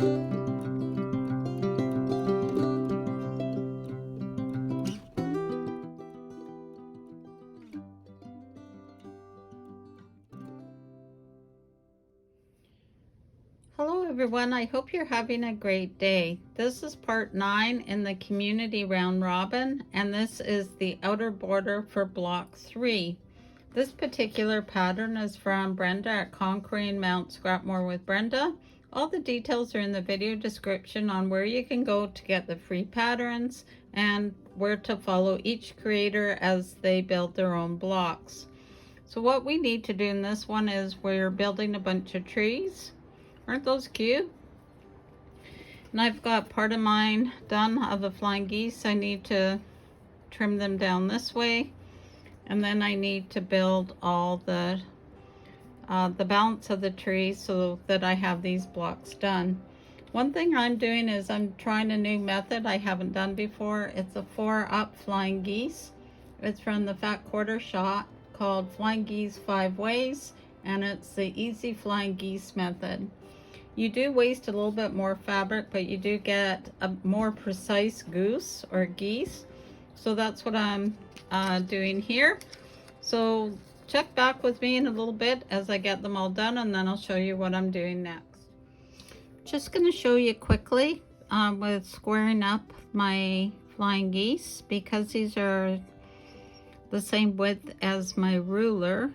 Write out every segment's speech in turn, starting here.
Hello everyone, I hope you're having a great day. This is part 9 in the community round robin, and this is the outer border for block 3. This particular pattern is from Brenda at Conquering Mount Scrapmore with Brenda. All the details are in the video description on where you can go to get the free patterns and where to follow each creator as they build their own blocks. So what we need to do in this one is we're building a bunch of trees. Aren't those cute? And I've got part of mine done of the flying geese. I need to trim them down this way, and then I need to build all the balance of the tree so that I have these blocks done. One thing I'm doing is I'm trying a new method I haven't done before. It's a 4-up flying geese. It's from the Fat Quarter Shot called Flying Geese 5 Ways, and it's the easy flying geese method. You do waste a little bit more fabric, but you do get a more precise goose or geese. So that's what I'm doing here. So check back with me in a little bit as I get them all done, and then I'll show you what I'm doing next. Just going to show you quickly with squaring up my flying geese, because these are the same width as my ruler.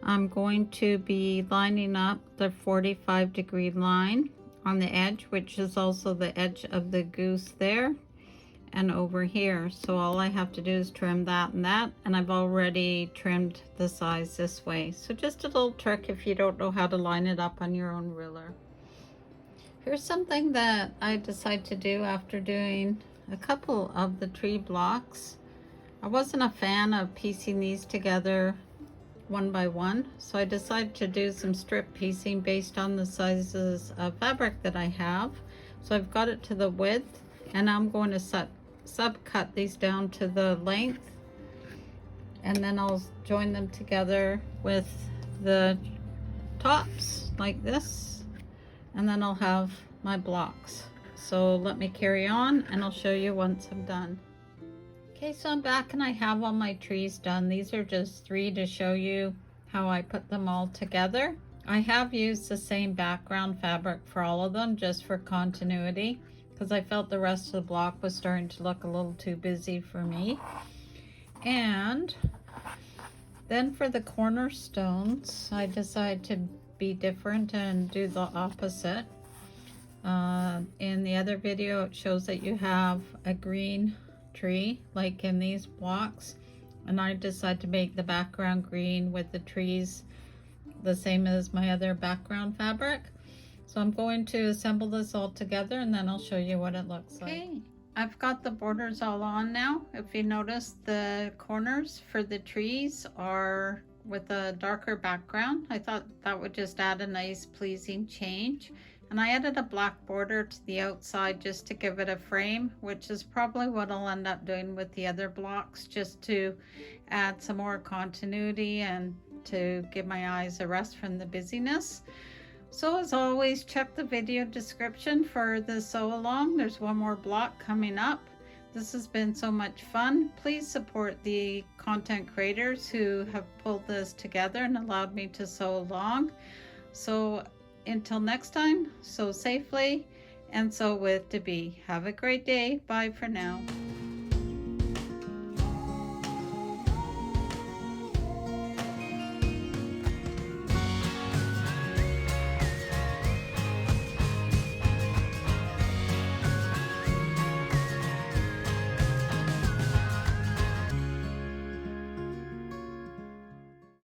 I'm going to be lining up the 45-degree line on the edge, which is also the edge of the goose there and over here. So all I have to do is trim that, and I've already trimmed the size this way. So just a little trick if you don't know how to line it up on your own ruler. Here's something that I decided to do after doing a couple of the tree blocks. I wasn't a fan of piecing these together one by one, so I decided to do some strip piecing based on the sizes of fabric that I have. So I've got it to the width, and I'm going to subcut these down to the length, and then I'll join them together with the tops like this, and then I'll have my blocks. So let me carry on and I'll show you once I'm done. Okay, so I'm back and I have all my trees done. These are just 3 to show you how I put them all together. I have used the same background fabric for all of them just for continuity, because I felt the rest of the block was starting to look a little too busy for me. And then for the cornerstones, I decided to be different and do the opposite. In the other video, it shows that you have a green tree like in these blocks, and I decided to make the background green with the trees the same as my other background fabric. So I'm going to assemble this all together, and then I'll show you what it looks like. Okay, I've got the borders all on now. If you notice, the corners for the trees are with a darker background. I thought that would just add a nice pleasing change. And I added a black border to the outside just to give it a frame, which is probably what I'll end up doing with the other blocks, just to add some more continuity and to give my eyes a rest from the busyness. So as always, check the video description for the sew along. There's one more block coming up. This has been so much fun. Please support the content creators who have pulled this together and allowed me to sew along. So until next time, sew safely and sew with Debee. Have a great day. Bye for now.